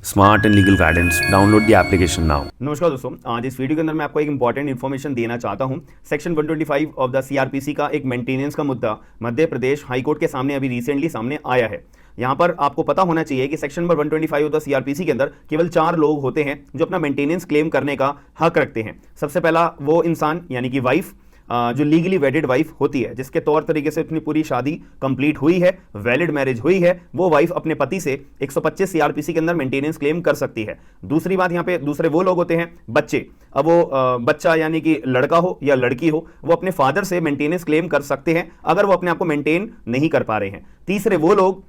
Smart and legal guidance download the application now. नमस्कार दोस्तों, आज इस वीडियो के अंदर मैं आपको एक इंपॉर्टेंट इन्फॉर्मेशन देना चाहता हूं। सेक्शन 125 ऑफ द सीआरपीसी का एक मेंटेनेंस का मुद्दा मध्य प्रदेश हाईकोर्ट के सामने अभी रिसेंटली सामने आया है। यहां पर आपको पता होना चाहिए कि section number 125 of the CrPC के अंदर केवल 4 लोग होते हैं जो अपना मेंटेनेंस क्लेम करने का हक रखते हैं। सबसे पहला वो इंसान यानी कि वाइफ, जो लीगली वेडेड वाइफ होती है, जिसके तौर तरीके से अपनी पूरी शादी कंप्लीट हुई है, वैलिड मैरिज हुई है, वो वाइफ अपने पति से 125 सीआरपीसी के अंदर मेंटेनेंस क्लेम कर सकती है। दूसरी बात, यहाँ पे दूसरे वो लोग होते हैं बच्चे। अब वो बच्चा यानी कि लड़का हो या लड़की हो, वो अपने फादर से मेंटेनेंस क्लेम कर सकते हैं अगर वो अपने आप को मेंटेन नहीं कर पा रहे हैं। तीसरे वो लोग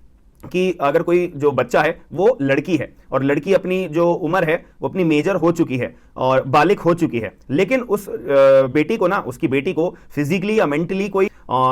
कि अगर कोई जो बच्चा है वो लड़की है और लड़की अपनी जो उम्र है वो अपनी मेजर हो चुकी है और बालिग हो चुकी है, लेकिन उस बेटी को ना, उसकी बेटी को फिजिकली या मेंटली कोई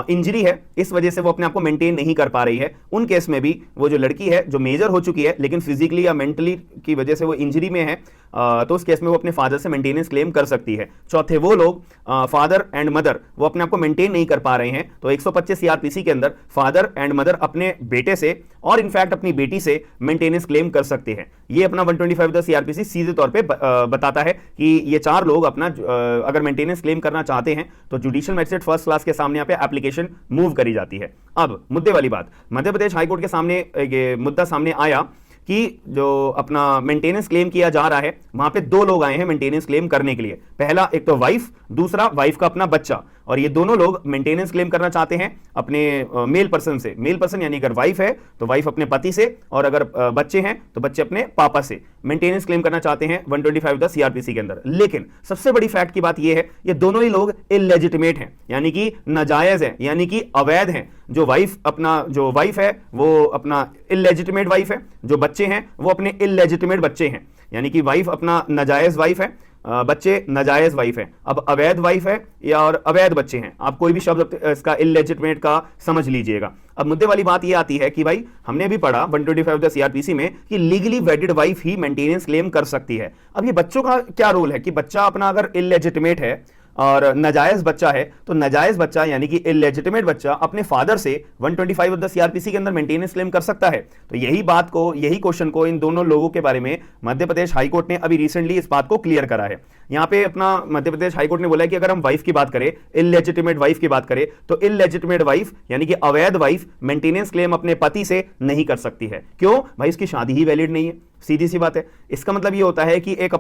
इंजरी है, इस वजह से वो अपने आप को मेंटेन नहीं कर पा रही है। उन केस में भी वो जो लड़की है जो मेजर हो चुकी है लेकिन फिजिकली या मेंटली की वजह से वो इंजरी में है, तो उस केस में वो अपने फादर से मेंटेनेंस क्लेम कर सकती है। चौथे वो लोग फादर एंड मदर, वो अपने आप को मेंटेन नहीं कर पा रहे हैं, तो 125 सीआरपीसी के अंदर फादर एंड मदर अपने बेटे से और इनफैक्ट अपनी बेटी से मेंटेनेंस क्लेम कर सकते हैं। ये अपना 125 द सीआरपीसी सीधे तौर पे बताता है कि ये 4 लोग अपना अगर मेंटेनेंस क्लेम करना चाहते हैं तो जुडिशियल मैजिस्ट्रेट फर्स्ट क्लास के सामने यहाँ पे एप्लीकेशन मूव करी जाती है। अब मुद्दे वाली बात, मध्य प्रदेश हाईकोर्ट के सामने ये मुद्दा सामने आया कि जो अपना मेंटेनेंस क्लेम किया जा रहा है, वहां पे 2 लोग आए हैं मेंटेनेंस क्लेम करने के लिए। पहला एक तो वाइफ, दूसरा वाइफ का अपना बच्चा, और ये दोनों लोग मेंटेनेंस क्लेम करना चाहते हैं अपने मेल पर्सन से। मेल पर्सन यानी अगर वाइफ है तो वाइफ अपने पति से, और अगर बच्चे हैं तो बच्चे अपने पापा से मेंटेनेंस क्लेम करना चाहते हैं 125 द सीआरपीसी के अंदर। लेकिन सबसे बड़ी फैक्ट की बात यह है, ये दोनों ही लोग इलेजिटिमेट हैं, यानी कि नाजायज हैं, यानी कि अवैध हैं। जो वाइफ है वो अपना इलेजिटिमेट वाइफ है, जो बच्चे हैं वो अपने इलेजिटिमेट बच्चे हैं, यानी कि वाइफ अपना नाजायज वाइफ है, बच्चे नाजायज वाइफ है। अब अवैध वाइफ है या और अवैध बच्चे हैं, आप कोई भी शब्द इसका इलेजिटिमेट का समझ लीजिएगा। अब मुद्दे वाली बात ये आती है कि भाई हमने भी पढ़ा 125 द सीआरपीसी में कि लीगली वेडेड वाइफ ही मेंटेनेंस क्लेम कर सकती है। अब ये बच्चों का क्या रोल है कि बच्चा अपना अगर इलेजिटिमेट है और नाजायज बच्चा है, तो नाजायज बच्चा यानी कि इलेजिटिमेट बच्चा अपने फादर से 125 ऑफ द सीआरपीसी के अंदर मेंटेनेंस क्लेम कर सकता है। तो यही क्वेश्चन को इन दोनों लोगों के बारे में मध्य प्रदेश हाईकोर्ट ने अभी रिसेंटली इस बात को क्लियर करा है। यहां पे अपना मध्य प्रदेश हाईकोर्ट ने बोला है कि अगर हम वाइफ की बात करें, इलेजिटिमेट वाइफ की बात करें, तो इलेजिटिमेट वाइफ यानी कि अवैध वाइफ मेंटेनेंस क्लेम अपने पति से नहीं कर सकती है। क्यों भाई? इसकी शादी ही वैलिड नहीं है, सीधी सी बात है। इसका मतलब ये होता है कि एक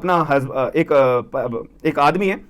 आदमी है,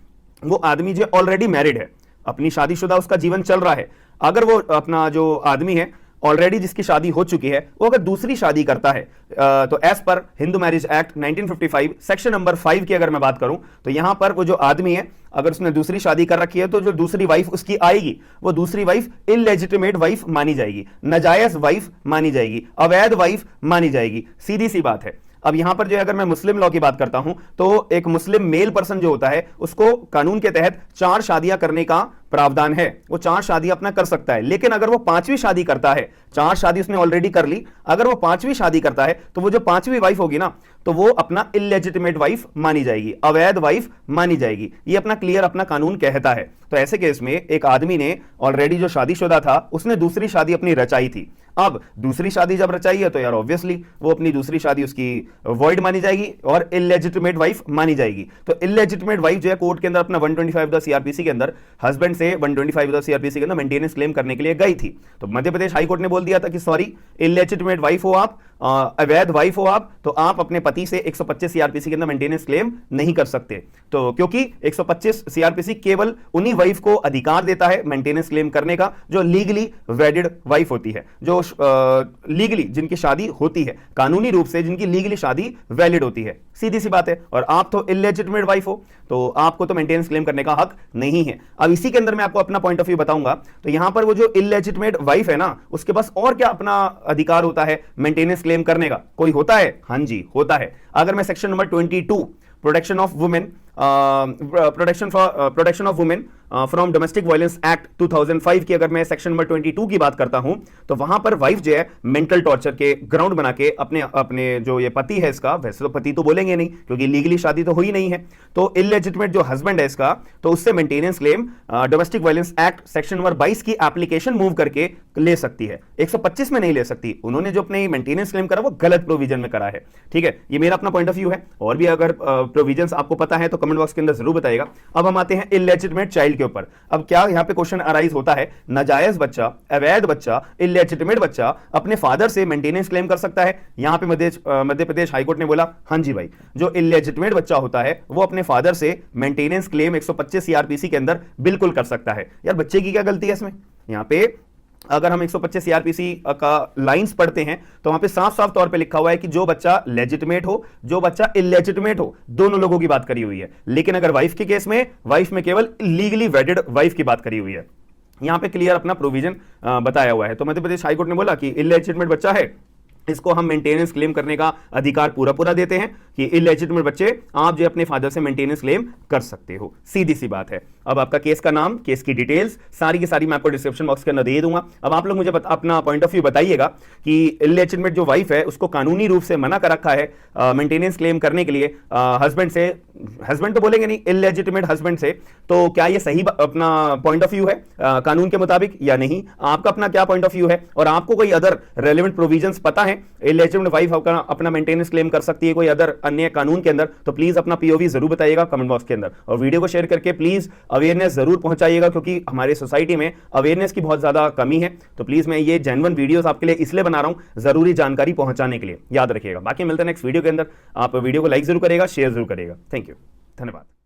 वो आदमी जो ऑलरेडी मैरिड है, अपनी शादीशुदा उसका जीवन चल रहा है, अगर वो अपना जो आदमी है ऑलरेडी जिसकी शादी हो चुकी है, वो अगर दूसरी शादी करता है, तो एज पर Hindu marriage act 1955 section number 5 की अगर मैं बात करूं, तो यहां पर वो जो आदमी है अगर उसने दूसरी शादी कर रखी है, तो जो दूसरी वाइफ उसकी आएगी वो दूसरी वाइफ इलेजिटिमेट वाइफ मानी जाएगी, नाजायज वाइफ मानी जाएगी, अवैध वाइफ मानी जाएगी। सीधी सी बात है। अब यहां पर जो अगर मैं मुस्लिम लॉ की बात करता हूं, तो एक मुस्लिम मेल पर्सन जो होता है उसको कानून के तहत 4 शादियां करने का प्रावधान है, वो 4 शादी अपना कर सकता है। लेकिन अगर वो 5वीं शादी करता है, 4 शादी उसने ऑलरेडी कर ली, अगर वो 5वीं शादी करता है तो वो जो 5वीं वाइफ होगी ना, तो वो अपना इलेजिटिमेट वाइफ मानी जाएगी, अवैध वाइफ मानी जाएगी। ये अपना क्लियर अपना कानून कहता है। तो ऐसे केस में एक आदमी ने ऑलरेडी जो शादीशुदा था उसने दूसरी शादी अपनी रचाई थी। अब दूसरी शादी जब रचाई है तो यार ऑब्वियसली वो अपनी दूसरी शादी उसकी वॉइड मानी जाएगी और इलेजिटिमेट वाइफ मानी जाएगी। तो इलेजिटिमेट वाइफ जो है कोर्ट के अंदर अपना 125 द सीआरपीसी के अंदर हस्बैंड से 125 द सीआरपीसी के अंदर मेंटेनेंस क्लेम करने के लिए गई थी। तो मध्य प्रदेश हाईकोर्ट ने बोल दिया था कि सॉरी, इलेजिटिमेट वाइफ हो आप, अवैध वाइफ हो आप, तो आप अपने पति से 125 सीआरपीसी के अंदर मेंटेनेंस क्लेम नहीं कर सकते। तो क्योंकि 125 सीआरपीसी केवल उन्हीं वाइफ को अधिकार देता है मेंटेनेंस क्लेम करने का जो लीगली वेडेड वाइफ होती है, जो लीगली जिनकी शादी होती है, कानूनी रूप से जिनकी लीगली शादी वैलिड होती है। सीधी सी बात है। और आप तो इलेजिटिमेट वाइफ हो, तो आपको तो मेंटेनेंस क्लेम करने का हक नहीं है। अब इसी के अंदर मैं आपको अपना पॉइंट ऑफ व्यू बताऊंगा। तो यहां पर वो जो इलेजिटिमेट वाइफ है ना, उसके पास और क्या अपना अधिकार होता है मेंटेनेंस क्लेम करने का? कोई होता है? हां जी, होता है। अगर मैं section number 22 protection of women protection of women from domestic violence act 2005 की अगर मैं सेक्शन नंबर 22 की बात करता हूं तो वहां पर वाइफ जो है मेंटल टॉर्चर के ग्राउंड बना के अपने जो ये पति है इसका, वैसे तो पति तो बोलेंगे नहीं क्योंकि लीगली शादी तो हुई नहीं है, तो इलेजिटिमेट जो हस्बैंड है इसका, तो उससे maintenance claim domestic violence act section number 22 की एप्लीकेशन मूव करके ले सकती है। 125 में नहीं ले सकती, उन्होंने जो अपने मेंटेनेंस क्लेम करा वो गलत प्रोविजन में करा है। ठीक है, ये मेरा अपना पॉइंट ऑफ व्यू है, और भी अगर प्रोविजंस आपको पता है तो कमेंट बॉक्स के अंदर जरूर बताइएगा। अब हम आते हैं इलेजिटिमेट चाइल्ड के ऊपर। अब क्या यहां पे क्वेश्चन अराइज होता है, नाजायज बच्चा, अवैध बच्चा, इलेजिटिमेट बच्चा अपने फादर से मेंटेनेंस क्लेम कर सकता है? यहां पे मध्य प्रदेश हाईकोर्ट ने बोला हां जी भाई, जो इलेजिटिमेट बच्चा होता है वो अपने फादर से मेंटेनेंस क्लेम 125 सीआरपीसी के अंदर बिल्कुल कर सकता है। यार बच्चे की क्या गलती है इसमें? यहां पे अगर हम 125 सीआरपीसी का लाइंस पढ़ते हैं तो वहां पे साफ साफ तौर पे लिखा हुआ है कि जो बच्चा लेजिटिमेट हो, जो बच्चा इलेजिटिमेट हो, दोनों लोगों की बात करी हुई है। लेकिन अगर वाइफ के केस में, वाइफ में केवल लीगली वेडेड वाइफ की बात करी हुई है। यहां पे क्लियर अपना प्रोविजन बताया हुआ है। तो मध्य प्रदेश हाईकोर्ट ने बोला कि इलेजिटिमेट बच्चा है, इसको हम मेंटेनेंस क्लेम करने का अधिकार पूरा देते हैं कि इलेजिटिमेट बच्चे आप जो अपने फादर से मेंटेनेंस क्लेम कर सकते हो। सीधी सी बात है। अब आपका केस का नाम, केस की डिटेल्स सारी की सारी मैं आपको डिस्क्रिप्शन बॉक्स के अंदर दे दूंगा। अब आप लोग मुझे अपना पॉइंट ऑफ व्यू बताइएगा कि इलेजिटिमेट जो वाइफ है उसको कानूनी रूप से मना कर रखा है मेंटेनेंस क्लेम करने के लिए हस्बैंड से, हस्बैंड तो बोलेंगे नहीं, इलेजिटिमेट हस्बैंड से, तो क्या ये सही अपना पॉइंट ऑफ व्यू है कानून के मुताबिक या नहीं? आपका अपना क्या पॉइंट ऑफ व्यू है, और आपको कोई अदर रेलेवेंट प्रोविजंस पता है इलेजिटिमेट वाइफ अपना मेंटेनेंस क्लेम कर सकती है कोई अदर अन्य कानून के अंदर? तो प्लीज अपना पीओवी जरूर बताइएगा कमेंट बॉक्स के अंदर, और वीडियो को शेयर करके प्लीज अवेयरनेस जरूर पहुंचाइएगा, क्योंकि हमारे सोसाइटी में अवेयरनेस की बहुत ज्यादा कमी है। तो प्लीज मैं ये जेन्युइन वीडियोस आपके लिए इसलिए बना रहा हूं, जरूरी जानकारी पहुंचाने के लिए, याद रखिएगा। बाकी मिलते हैं नेक्स्ट वीडियो के अंदर। आप वीडियो को लाइक जरूर करेगा, शेयर जरूर करेगा। थैंक यू, धन्यवाद।